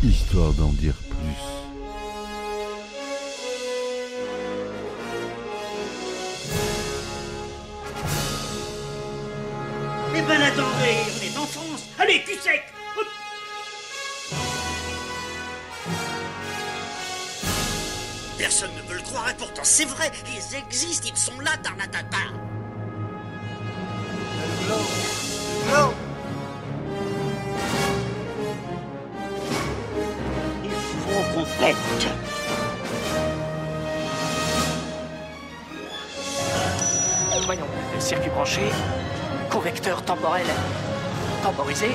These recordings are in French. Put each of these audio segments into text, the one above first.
Histoire d'en dire plus. Eh ben attendez, on est en France. Allez, cul sec. Hop. Personne ne veut le croire et pourtant c'est vrai. Ils existent, ils sont là, Tarnatata. Non. Il faut qu'on pète. Voyons, circuit branché, correcteur temporel temporisé.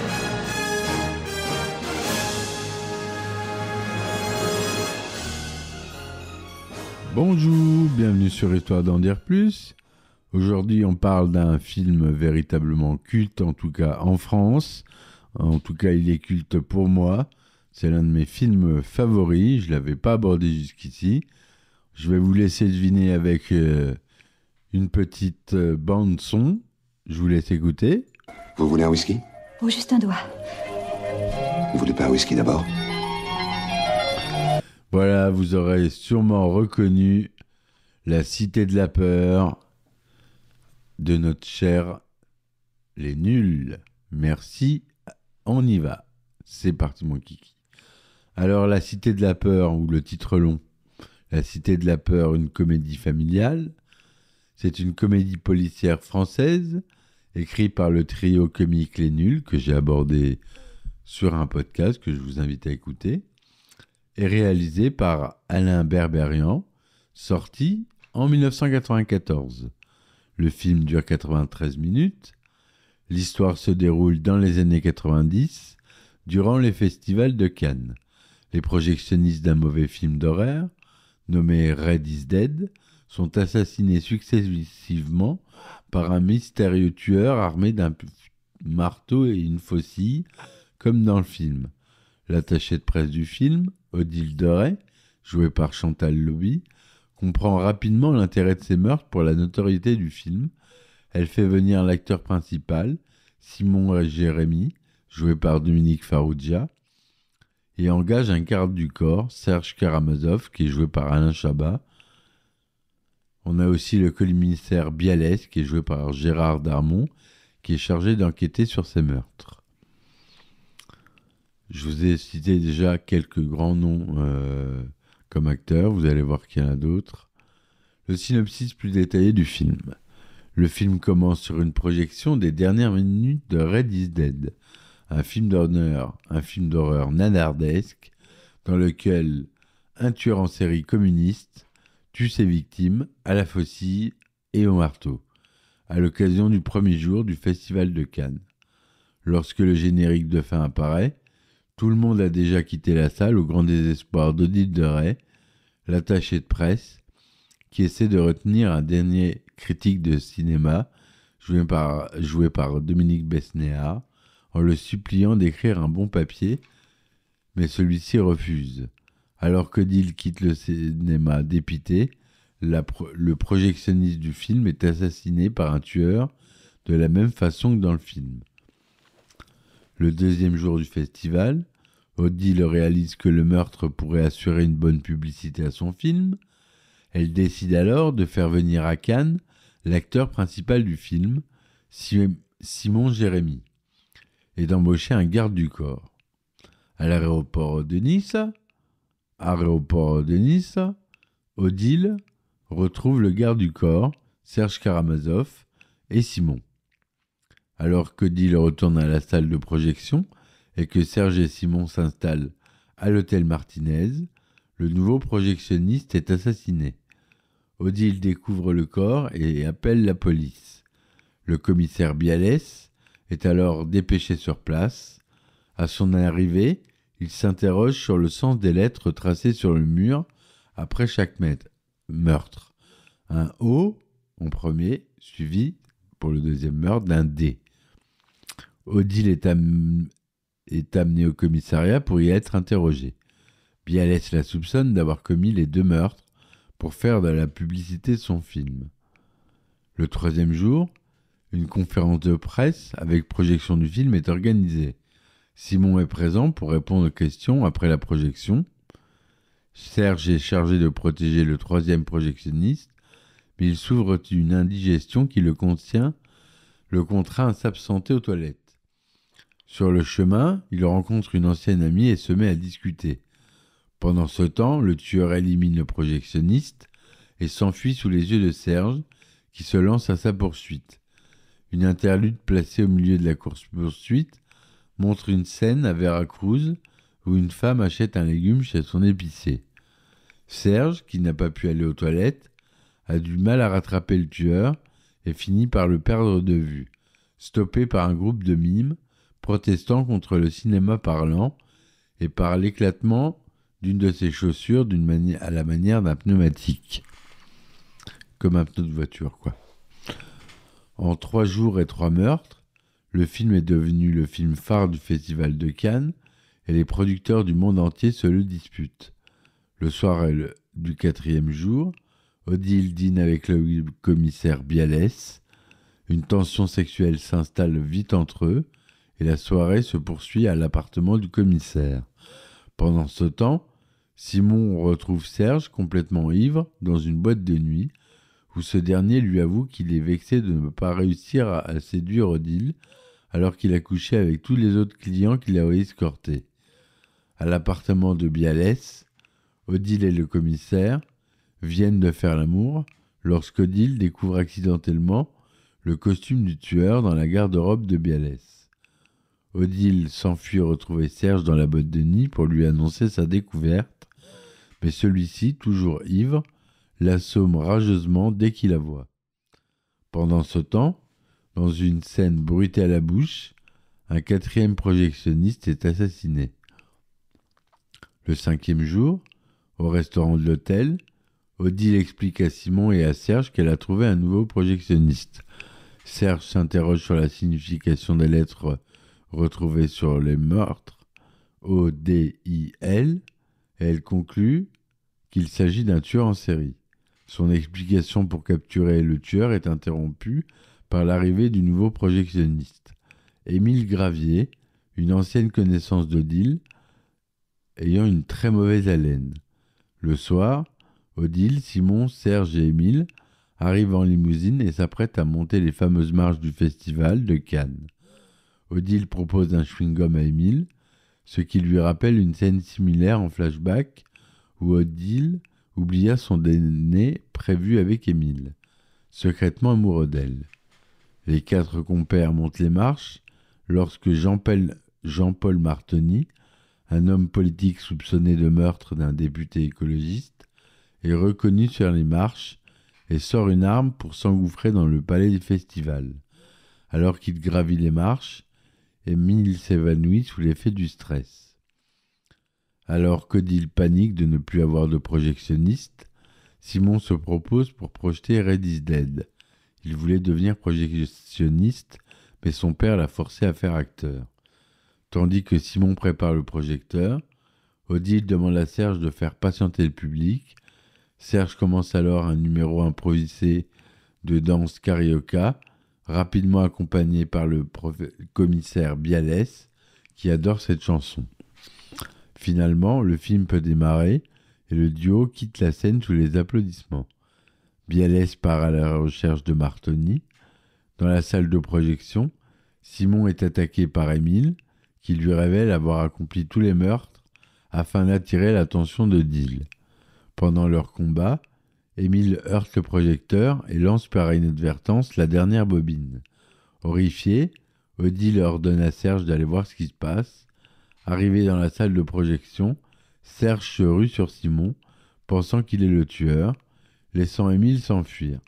Bonjour, bienvenue sur Histoire d'en dire plus. Aujourd'hui, on parle d'un film véritablement culte, en tout cas en France. En tout cas, il est culte pour moi. C'est l'un de mes films favoris. Je ne l'avais pas abordé jusqu'ici. Je vais vous laisser deviner avec une petite bande son. Je vous laisse écouter. Vous voulez un whisky? Oh, juste un doigt. Vous voulez pas un whisky d'abord? Voilà, vous aurez sûrement reconnu La Cité de la Peur de notre cher Les Nuls. Merci, on y va. C'est parti mon kiki. Alors, La Cité de la Peur, ou le titre long, La Cité de la Peur, une comédie familiale. C'est une comédie policière française, écrite par le trio comique Les Nuls, que j'ai abordé sur un podcast que je vous invite à écouter, et réalisée par Alain Berberian, sorti en 1994. Le film dure 93 minutes. L'histoire se déroule dans les années 90, durant les festivals de Cannes. Les projectionnistes d'un mauvais film d'horreur, nommé Red is Dead, sont assassinés successivement par un mystérieux tueur armé d'un marteau et une faucille, comme dans le film. L'attachée de presse du film, Odile Deray, jouée par Chantal Lobby, comprend rapidement l'intérêt de ces meurtres pour la notoriété du film. Elle fait venir l'acteur principal, Simon Jérémy, joué par Dominique Farrugia, et engage un garde du corps, Serge Karamazov, qui est joué par Alain Chabat. On a aussi le commissaire Bialès, qui est joué par Gérard Darmon, qui est chargé d'enquêter sur ces meurtres. Je vous ai cité déjà quelques grands noms comme acteurs, vous allez voir qu'il y en a d'autres. Le synopsis plus détaillé du film. Le film commence sur une projection des dernières minutes de Red is Dead, un film d'horreur nanardesque dans lequel un tueur en série communiste tue ses victimes à la faucille et au marteau, à l'occasion du premier jour du Festival de Cannes. Lorsque le générique de fin apparaît, tout le monde a déjà quitté la salle au grand désespoir d'Odile Deray, l'attachée de presse, qui essaie de retenir un dernier critique de cinéma, joué par Dominique Besnéard, en le suppliant d'écrire un bon papier, mais celui-ci refuse. Alors qu'Odile quitte le cinéma dépité, le projectionniste du film est assassiné par un tueur de la même façon que dans le film. Le deuxième jour du festival, Odile réalise que le meurtre pourrait assurer une bonne publicité à son film. Elle décide alors de faire venir à Cannes l'acteur principal du film, Simon Jérémy, et d'embaucher un garde du corps. À l'aéroport de Nice, Odile retrouve le garde du corps, Serge Karamazov, et Simon. Alors qu'Odile retourne à la salle de projection et que Serge et Simon s'installent à l'hôtel Martinez, le nouveau projectionniste est assassiné. Odile découvre le corps et appelle la police. Le commissaire Bialès est alors dépêché sur place. À son arrivée, il s'interroge sur le sens des lettres tracées sur le mur après chaque meurtre. Un O en premier, suivi pour le deuxième meurtre d'un D. Odile est amené au commissariat pour y être interrogé. Bialès la soupçonne d'avoir commis les deux meurtres pour faire de la publicité de son film. Le troisième jour, une conférence de presse avec projection du film est organisée. Simon est présent pour répondre aux questions après la projection. Serge est chargé de protéger le troisième projectionniste, mais il souffre d'une indigestion qui le contraint à s'absenter aux toilettes. Sur le chemin, il rencontre une ancienne amie et se met à discuter. Pendant ce temps, le tueur élimine le projectionniste et s'enfuit sous les yeux de Serge, qui se lance à sa poursuite. Une interlude placée au milieu de la course-poursuite montre une scène à Veracruz où une femme achète un légume chez son épicier. Serge, qui n'a pas pu aller aux toilettes, a du mal à rattraper le tueur et finit par le perdre de vue, stoppé par un groupe de mimes protestant contre le cinéma parlant et par l'éclatement d'une de ses chaussures à la manière d'un pneumatique. Comme un pneu de voiture, quoi. En 3 jours et 3 meurtres, le film est devenu le film phare du Festival de Cannes et les producteurs du monde entier se le disputent. Le soir du 4e jour, Odile dîne avec le commissaire Bialès. Une tension sexuelle s'installe vite entre eux et la soirée se poursuit à l'appartement du commissaire. Pendant ce temps, Simon retrouve Serge complètement ivre dans une boîte de nuit où ce dernier lui avoue qu'il est vexé de ne pas réussir à séduire Odile alors qu'il a couché avec tous les autres clients qu'il a escortés. À l'appartement de Bialès, Odile et le commissaire viennent de faire l'amour lorsqu'Odile découvre accidentellement le costume du tueur dans la garde-robe de Bialès. Odile s'enfuit retrouver Serge dans la boîte de nuit pour lui annoncer sa découverte, mais celui-ci, toujours ivre, l'assomme rageusement dès qu'il la voit. Pendant ce temps, dans une scène bruitée à la bouche, un 4e projectionniste est assassiné. Le 5e jour, au restaurant de l'hôtel, Odile explique à Simon et à Serge qu'elle a trouvé un nouveau projectionniste. Serge s'interroge sur la signification des lettres retrouvées sur les meurtres, O-D-I-L, et elle conclut qu'il s'agit d'un tueur en série. Son explication pour capturer le tueur est interrompue par l'arrivée du nouveau projectionniste. Émile Gravier, une ancienne connaissance d'Odile, ayant une très mauvaise haleine. Le soir, Odile, Simon, Serge et Émile arrivent en limousine et s'apprêtent à monter les fameuses marches du festival de Cannes. Odile propose un chewing-gum à Émile, ce qui lui rappelle une scène similaire en flashback où Odile oublia son dîner prévu avec Émile, secrètement amoureux d'elle. Les 4 compères montent les marches lorsque Jean-Paul Martoni, un homme politique soupçonné de meurtre d'un député écologiste, est reconnu sur les marches et sort une arme pour s'engouffrer dans le palais du festival. Alors qu'il gravit les marches, Émile s'évanouit sous l'effet du stress. Alors qu'Odile panique de ne plus avoir de projectionniste, Simon se propose pour projeter Red is Dead. Il voulait devenir projectionniste, mais son père l'a forcé à faire acteur. Tandis que Simon prépare le projecteur, Odile demande à Serge de faire patienter le public. Serge commence alors un numéro improvisé de danse carioca, rapidement accompagné par le commissaire Bialès, qui adore cette chanson. Finalement, le film peut démarrer et le duo quitte la scène sous les applaudissements. Bialès part à la recherche de Martoni. Dans la salle de projection, Simon est attaqué par Émile, qui lui révèle avoir accompli tous les meurtres afin d'attirer l'attention d'Odile. Pendant leur combat, Émile heurte le projecteur et lance par inadvertance la dernière bobine. Horrifié, Odile ordonne à Serge d'aller voir ce qui se passe. Arrivé dans la salle de projection, Serge se rue sur Simon, pensant qu'il est le tueur, laissant Émile s'enfuir.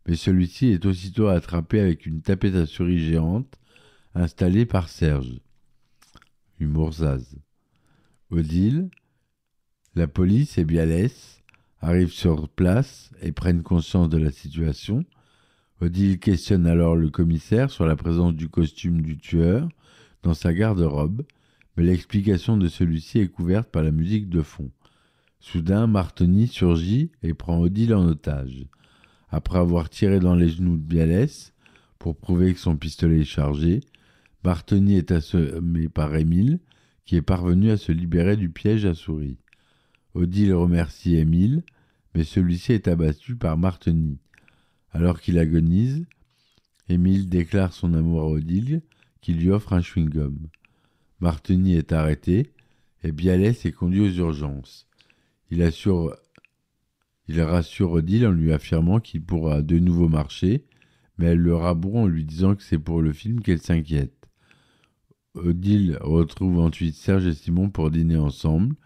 Mais celui-ci est aussitôt attrapé avec une tapette à souris géante installée par Serge. Humour zaz. Odile, la police et Bialès arrivent sur place et prennent conscience de la situation. Odile questionne alors le commissaire sur la présence du costume du tueur dans sa garde-robe, mais l'explication de celui-ci est couverte par la musique de fond. Soudain, Martoni surgit et prend Odile en otage. Après avoir tiré dans les genoux de Bialès pour prouver que son pistolet est chargé, Martoni est assommé par Émile, qui est parvenu à se libérer du piège à souris. Odile remercie Émile, mais celui-ci est abattu par Martoni. Alors qu'il agonise, Émile déclare son amour à Odile, qui lui offre un chewing-gum. Martoni est arrêté et Bialès est conduit aux urgences. Il rassure Odile en lui affirmant qu'il pourra de nouveau marcher, mais elle le raboue en lui disant que c'est pour le film qu'elle s'inquiète. Odile retrouve ensuite Serge et Simon pour dîner ensemble.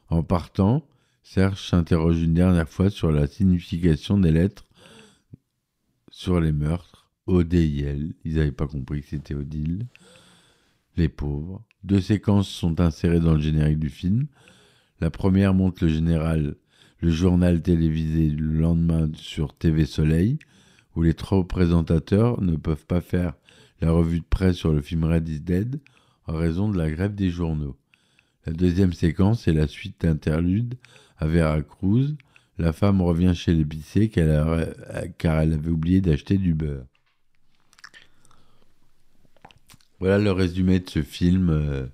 En partant, Serge s'interroge une dernière fois sur la signification des lettres sur les meurtres. ODIL, ils n'avaient pas compris que c'était Odile. Les pauvres. 2 séquences sont insérées dans le générique du film. La première montre le journal télévisé le lendemain sur TV Soleil, où les 3 présentateurs ne peuvent pas faire la revue de presse sur le film Red is Dead en raison de la grève des journaux. La deuxième séquence est la suite d'interlude à Veracruz. La femme revient chez l'épicier car elle avait oublié d'acheter du beurre. Voilà le résumé de ce film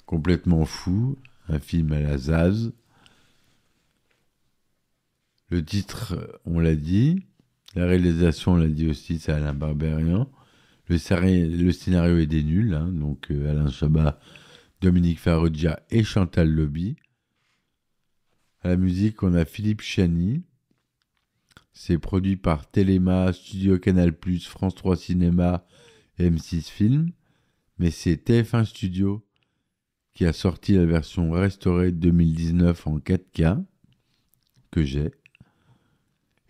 complètement fou, un film à la Zaz. Le titre, on l'a dit. La réalisation, on l'a dit aussi, c'est Alain Barbérian. Le scénario est des nuls, hein, donc Alain Chabat, Dominique Farrugia et Chantal Lobby. À la musique, on a Philippe Chani. C'est produit par Téléma, Studio Canal+, France 3 Cinéma et M6 Film. Mais c'est TF1 Studio qui a sorti la version restaurée 2019 en 4K, que j'ai.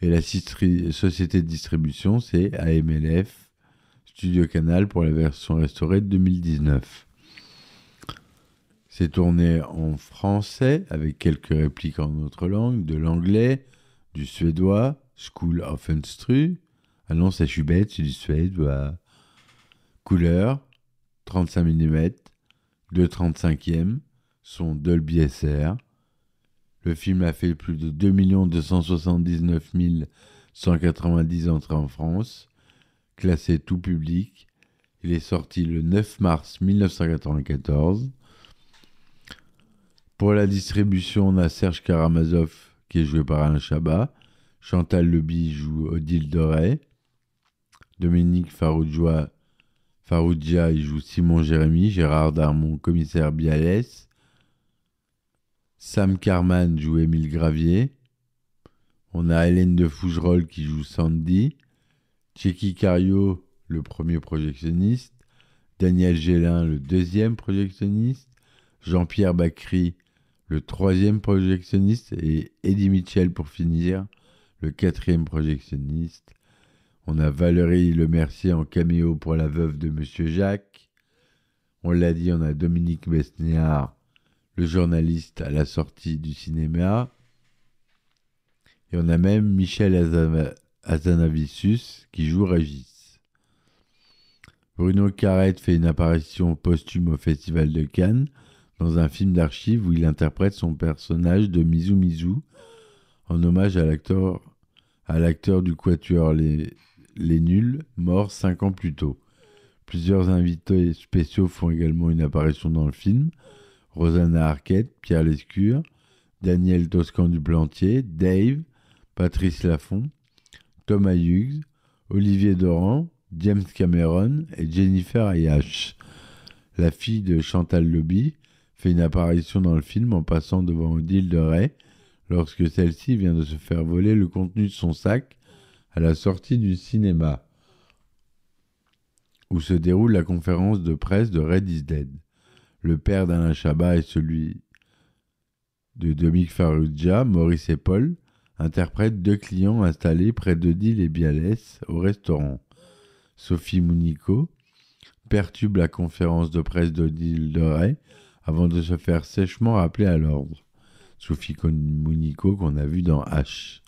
Et la société de distribution, c'est AMLF, Studio Canal pour la version restaurée de 2019. C'est tourné en français, avec quelques répliques en autre langue, de l'anglais, du suédois, School of Instru. Ah non, ça je suis bête, c'est du suédois. Couleur, 35 mm, 2/35e, son Dolby SR. Le film a fait plus de 2 279 190 entrées en France, classé tout public. Il est sorti le 9 mars 1994. Pour la distribution, on a Serge Karamazov qui est joué par Alain Chabat, Chantal Lobby joue Odile Doré, Dominique Farrugia il joue Simon Jérémy, Gérard Darmon, commissaire Bialès, Sam Carman joue Émile Gravier, on a Hélène de Fougerolles qui joue Sandy, Tchéky Cario, le premier projectionniste, Daniel Gélin, le deuxième projectionniste, Jean-Pierre Bacry, le troisième projectionniste, et Eddie Mitchell pour finir, le quatrième projectionniste. On a Valérie Lemercier en caméo pour la veuve de Monsieur Jacques. On l'a dit, on a Dominique Besnéard, le journaliste à la sortie du cinéma. Et on a même Michel Hazanavicius qui joue Régis. Bruno Carrette fait une apparition posthume au Festival de Cannes dans un film d'archives où il interprète son personnage de Mizou Mizou en hommage à l'acteur du Quatuor Les Nuls, mort 5 ans plus tôt. Plusieurs invités spéciaux font également une apparition dans le film. Rosanna Arquette, Pierre Lescure, Daniel Toscan du Plantier, Dave, Patrice Laffont, Thomas Hughes, Olivier Doran, James Cameron et Jennifer Ayash. La fille de Chantal Lobby fait une apparition dans le film en passant devant Odile de Ray lorsque celle-ci vient de se faire voler le contenu de son sac à la sortie du cinéma, où se déroule la conférence de presse de Red is Dead. Le père d'Alain Chabat et celui de Dominique Farrugia, Maurice et Paul, interprètent 2 clients installés près d'Odile et Bialès au restaurant. Sophie Mounico perturbe la conférence de presse d'Odile de Ray avant de se faire sèchement rappeler à l'ordre. Sophie Mounico qu'on a vu dans H.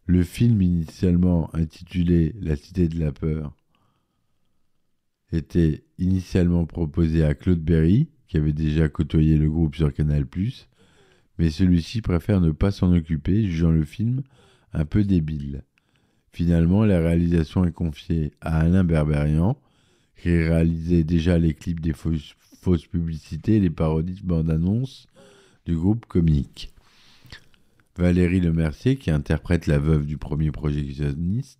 Le film, initialement intitulé La Cité de la Peur, était initialement proposé à Claude Berry, qui avait déjà côtoyé le groupe sur Canal+, mais celui-ci préfère ne pas s'en occuper, jugeant le film un peu débile. Finalement, la réalisation est confiée à Alain Berberian, qui réalisait déjà les clips des fausses publicités et les parodies de bandes-annonces du groupe comique. Valérie Lemercier, qui interprète la veuve du premier projectionniste,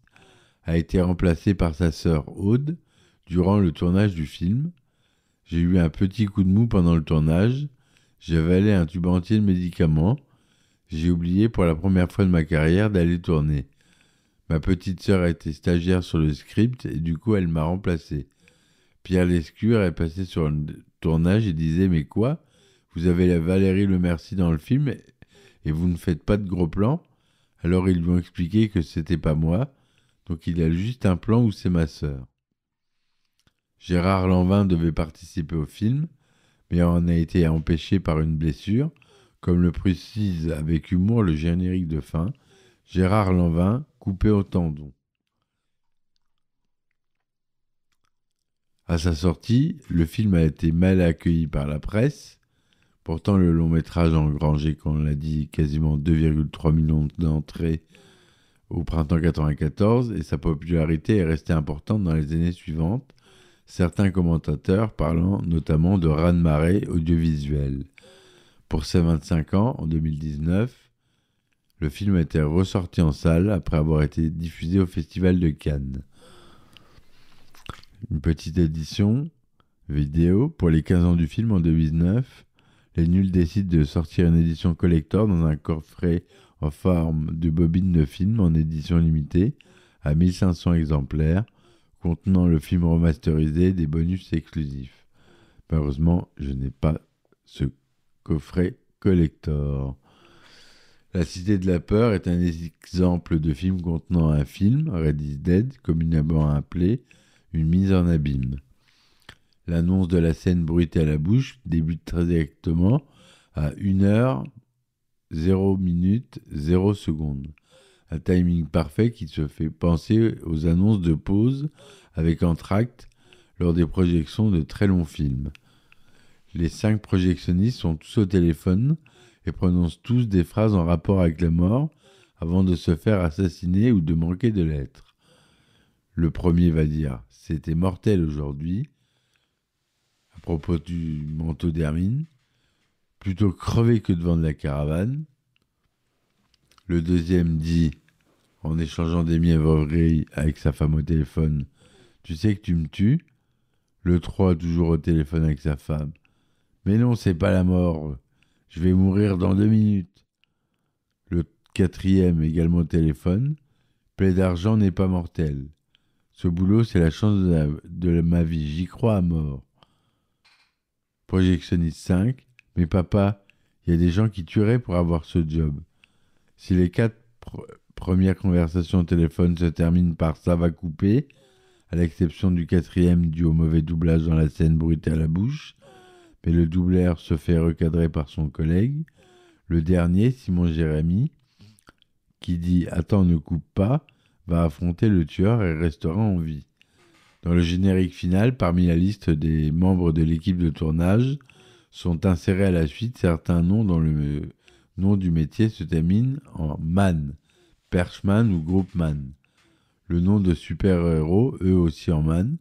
a été remplacée par sa sœur Aude durant le tournage du film. J'ai eu un petit coup de mou pendant le tournage. J'ai avalé un tube entier de médicaments. J'ai oublié pour la première fois de ma carrière d'aller tourner. Ma petite sœur a été stagiaire sur le script et du coup elle m'a remplacé. Pierre Lescure est passé sur le tournage et disait « Mais quoi ? Vous avez la Valérie Lemercier dans le film et vous ne faites pas de gros plans ?» Alors ils lui ont expliqué que c'était pas moi, donc il y a juste un plan où c'est ma sœur. Gérard Lanvin devait participer au film, mais en a été empêché par une blessure. Comme le précise avec humour le générique de fin, Gérard Lanvin coupé au tendon. À sa sortie, le film a été mal accueilli par la presse. Pourtant, le long métrage a engrangé, comme on l'a dit, quasiment 2,3 millions d'entrées au printemps 1994 et sa popularité est restée importante dans les années suivantes, certains commentateurs parlant notamment de raz-de-marée audiovisuel. Pour ses 25 ans, en 2019, le film a été ressorti en salle après avoir été diffusé au Festival de Cannes. Une petite édition vidéo pour les 15 ans du film en 2009. Les nuls décident de sortir une édition collector dans un coffret en forme de bobine de film en édition limitée à 1500 exemplaires, contenant le film remasterisé et des bonus exclusifs. Malheureusement, je n'ai pas ce coffret collector. La Cité de la Peur est un exemple de film contenant un film, Red is Dead, communément appelé une mise en abîme. L'annonce de la scène bruitée à la bouche débute très exactement à 1h, 0 minutes, 0 secondes. Un timing parfait qui se fait penser aux annonces de pause avec entracte lors des projections de très longs films. Les 5 projectionnistes sont tous au téléphone et prononcent tous des phrases en rapport avec la mort avant de se faire assassiner ou de manquer de l'être. Le premier va dire « C'était mortel aujourd'hui » à propos du manteau d'Hermine, plutôt crevé que de vendre la caravane. Le deuxième dit, en échangeant des mièvreries avec sa femme au téléphone, « Tu sais que tu me tues ?» Le 3, toujours au téléphone avec sa femme, « Mais non, c'est pas la mort, je vais mourir dans 2 minutes. » Le 4e, également au téléphone, « Plaie d'argent n'est pas mortel. Ce boulot, c'est la chance de ma vie, j'y crois à mort. » Projectionniste 5, « Mais papa, il y a des gens qui tueraient pour avoir ce job. » Si les 4 premières conversations au téléphone se terminent par « ça va couper », à l'exception du 4e dû au mauvais doublage dans la scène bruitée à la bouche, mais le doubleur se fait recadrer par son collègue. Le dernier, Simon Jérémy, qui dit « Attends, ne coupe pas », va affronter le tueur et restera en vie. Dans le générique final, parmi la liste des membres de l'équipe de tournage, sont insérés à la suite certains noms dont le nom du métier se termine en man, Perchman ou Groupman. Le nom de super-héros, eux aussi en man,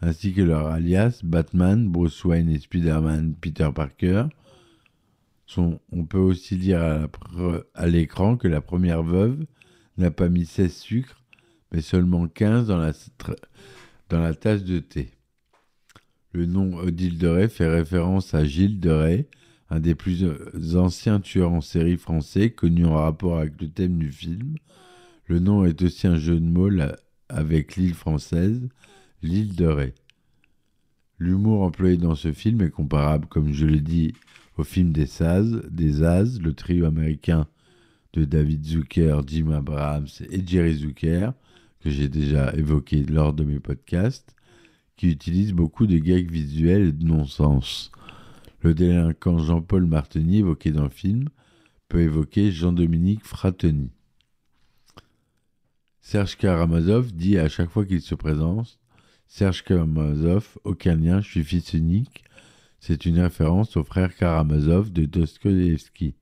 ainsi que leur alias Batman, Bruce Wayne et Spider-Man, Peter Parker. On peut aussi dire à l'écran que la première veuve n'a pas mis 16 sucres, mais seulement 15 dans la tasse de thé. Le nom Odile de Rey fait référence à Gilles de Rais, un des plus anciens tueurs en série français, connu en rapport avec le thème du film. Le nom est aussi un jeu de mots avec l'île française, l'île de Ré. L'humour employé dans ce film est comparable, comme je l'ai dit, au film des Zaz, le trio américain de David Zucker, Jim Abrahams et Jerry Zucker, que j'ai déjà évoqué lors de mes podcasts, qui utilise beaucoup de gags visuels et de non-sens. Le délinquant Jean-Paul Marteny, évoqué dans le film, peut évoquer Jean-Dominique Frateni. Serge Karamazov dit à chaque fois qu'il se présente « Serge Karamazov, aucun lien, je suis fils unique ». C'est une référence au frère Karamazov de Dostoïevski.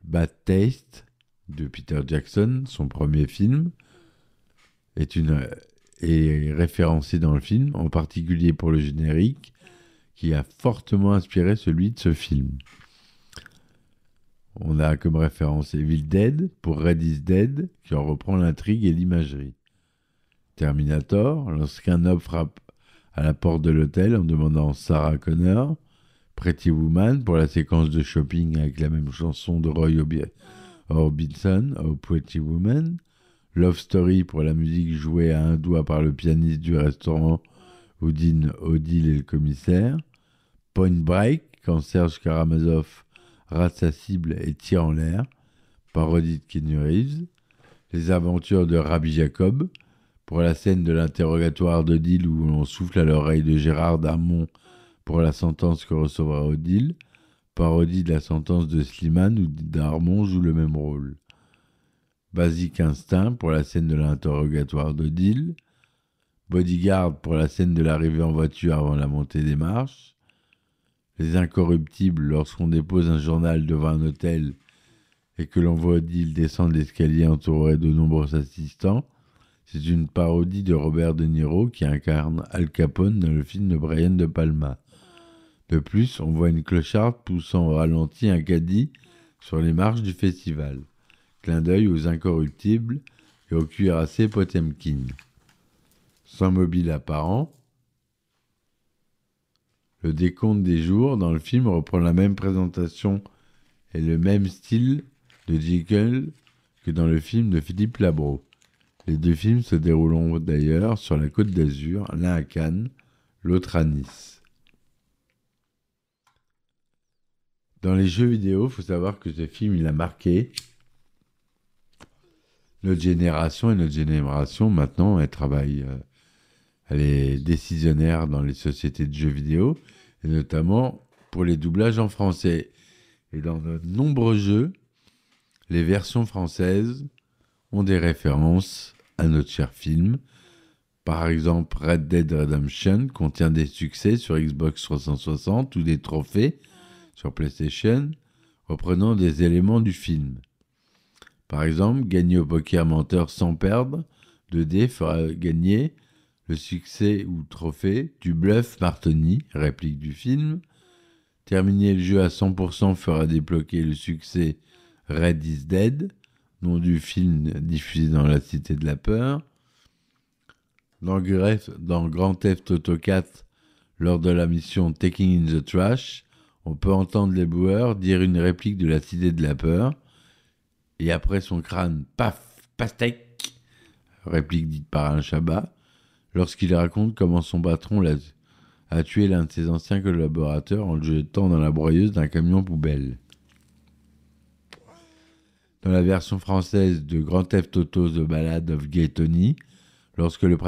Bad Taste, de Peter Jackson, son premier film, est une est référencé dans le film, en particulier pour le générique, qui a fortement inspiré celui de ce film. On a comme référence Evil Dead pour Red is Dead, qui en reprend l'intrigue et l'imagerie. Terminator, lorsqu'un homme frappe à la porte de l'hôtel en demandant Sarah Connor. Pretty Woman pour la séquence de shopping avec la même chanson de Roy Orbison, Oh Pretty Woman. Love Story pour la musique jouée à un doigt par le pianiste du restaurant Odile et le commissaire. Point Break, quand Serge Karamazov rate sa cible et tire en l'air, parodie de Keanu Reeves. Les aventures de Rabbi Jacob, pour la scène de l'interrogatoire d'Odile où l'on souffle à l'oreille de Gérard Darmon pour la sentence que recevra Odile, parodie de la sentence de Slimane où Darmon joue le même rôle. Basic Instinct pour la scène de l'interrogatoire d'Odile. Bodyguard pour la scène de l'arrivée en voiture avant la montée des marches. Les Incorruptibles lorsqu'on dépose un journal devant un hôtel et que l'on voit Odile descendre l'escalier entouré de nombreux assistants. C'est une parodie de Robert De Niro qui incarne Al Capone dans le film de Brian De Palma. De plus, on voit une clocharde poussant au ralenti un caddie sur les marches du festival. Clin d'œil aux Incorruptibles et au cuirassé Potemkin. Sans mobile apparent, le décompte des jours dans le film reprend la même présentation et le même style de jingle que dans le film de Philippe Labro. Les deux films se dérouleront d'ailleurs sur la Côte d'Azur, l'un à Cannes, l'autre à Nice. Dans les jeux vidéo, il faut savoir que ce film, il a marqué notre génération, et notre génération, maintenant, elle travaille, elle est décisionnaire dans les sociétés de jeux vidéo, et notamment pour les doublages en français. Et dans de nombreux jeux, les versions françaises ont des références à notre cher film. Par exemple, Red Dead Redemption contient des succès sur Xbox 360 ou des trophées sur PlayStation reprenant des éléments du film. Par exemple, gagner au poker menteur sans perdre 2D fera gagner le succès ou trophée du bluff Martoni, réplique du film. Terminer le jeu à 100% fera débloquer le succès Red is Dead, nom du film diffusé dans la Cité de la Peur. Dans Grand Theft Auto 4, lors de la mission Taking in the Trash, on peut entendre les boueurs dire une réplique de la Cité de la Peur, et après son crâne, paf, pastèque, réplique dite par un Chabat, lorsqu'il raconte comment son patron a tué l'un de ses anciens collaborateurs en le jetant dans la broyeuse d'un camion poubelle. Dans la version française de Grand Theft Auto The Ballad of Gay Tony, lorsque le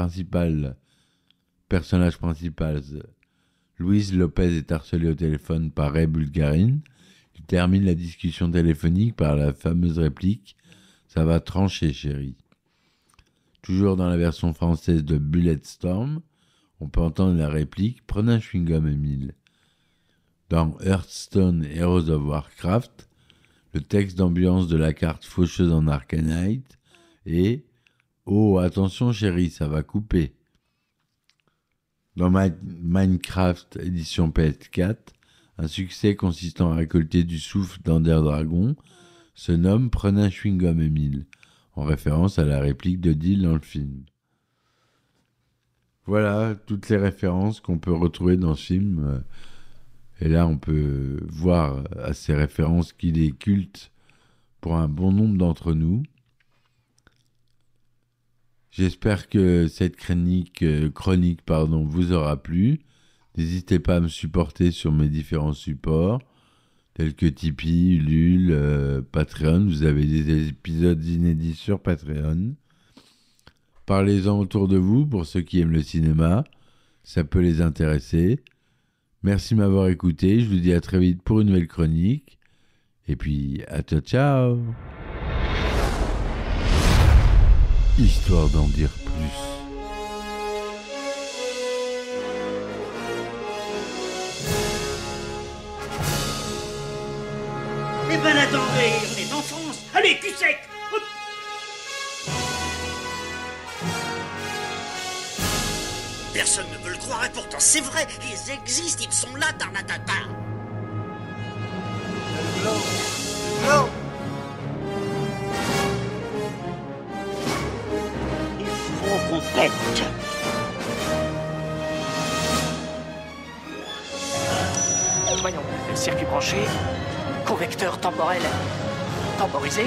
personnage principal, Louise Lopez, est harcelé au téléphone par Ray Bulgarine, il termine la discussion téléphonique par la fameuse réplique « Ça va trancher, chérie ». Toujours dans la version française de Bulletstorm, on peut entendre la réplique « Prenez un chewing-gum, Émile ». Dans Hearthstone Heroes of Warcraft, le texte d'ambiance de la carte faucheuse en Arcanite est « Oh, attention chérie, ça va couper ». Dans Minecraft édition PS4, un succès consistant à récolter du soufre d'Ender Dragon se nomme « Prenez un chewing-gum, Émile », en référence à la réplique de Dill dans le film. Voilà toutes les références qu'on peut retrouver dans ce film. Et là, on peut voir à ces références qu'il est culte pour un bon nombre d'entre nous. J'espère que cette chronique vous aura plu. N'hésitez pas à me supporter sur mes différents supports, tels que Tipeee, Ulule, Patreon. Vous avez des épisodes inédits sur Patreon. Parlez-en autour de vous pour ceux qui aiment le cinéma. Ça peut les intéresser. Merci de m'avoir écouté. Je vous dis à très vite pour une nouvelle chronique. Et puis, à ciao. Histoire d'en dire plus. Eh ben attendez, on est en France. Allez, cul sec. Hop. Personne ne veut le croire et pourtant c'est vrai, ils existent, ils sont là, Tarnatata. Le globe. Le globe. Il faut qu'on pète. Voyons, circuit branché, correcteur temporel temporisé,